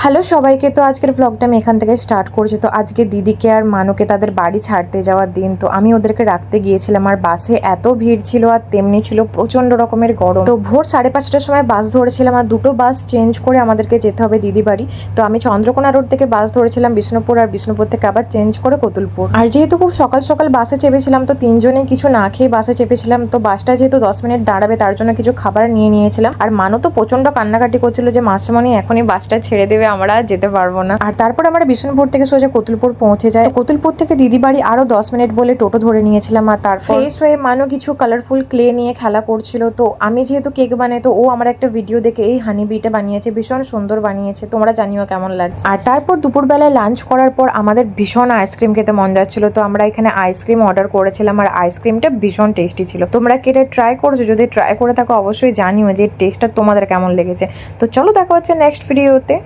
Hello সবাইকে, তো আজকের ভ্লগটা আমি এখান থেকে স্টার্ট করছি। তো আজকে দিদিকে আর মানুকে তাদের বাড়ি ছাড়তে যাওয়ার দিন, তো আমি ওদেরকে রাখতে গিয়েছিলাম। আর বাসে এত ভিড় ছিল আর তেমনি ছিল প্রচণ্ড রকমের গরম। তো ভোর 5:30টার সময় বাস ধরেছিলাম, আর দুটো বাস চেঞ্জ করে আমাদেরকে যেতে হবে দিদি বাড়ি। তো আমি চন্দ্রকোনা রোড থেকে বাস ধরেছিলাম বিষ্ণুপুর, আর বিষ্ণুপুর থেকে আবার চেঞ্জ করে কতুলপুর। আর যেহেতু খুব সকাল সকাল বাসে চেপেছিলাম, তো তিনজনেই কিছু না খেয়ে বাসে চেপেছিলাম। তো বাসটা যেহেতু 10 মিনিট দাঁড়াবে, তার জন্য কিছু খাবার নিয়ে নিয়েছিলাম। আর মানু তো প্রচণ্ড কান্নাকাটি করছিল যে মাস্টারমণি এখনই বাসটা ছেড়ে দেবে, আমরা যেতে পারবো না। আর তারপর আমরা বিষ্ণুপুর থেকে সোজা কতুলপুর পৌঁছে যাই। কতুলপুর থেকে দিদি বাড়ি আরো 10 মিনিট বলে টোটো ধরে নিয়েছিলাম। আর তারপর ফ্রেশ হয়ে মানু কিছু কালারফুল ক্লে নিয়ে খেলা করছিল। তো আমি যেহেতু কেক বানাই, তো ও আমার একটা ভিডিও দেখে এই হানি বিটা বানিয়েছে, ভীষণ সুন্দর বানিয়েছে, তোমরা জানিও কেমন লাগছে। আর তারপর দুপুরবেলায় লাঞ্চ করার পর আমাদের ভীষণ আইসক্রিম খেতে মন যাচ্ছিল। তো আমরা এখানে আইসক্রিম অর্ডার করেছিলাম, আর আইসক্রিমটা ভীষণ টেস্টি ছিল। তোমরা কেটে ট্রাই করছো? যদি ট্রাই করে থাকো অবশ্যই জানিও যে টেস্টটা তোমাদের কেমন লেগেছে। তো চলো দেখা হচ্ছে নেক্সট ভিডিওতে।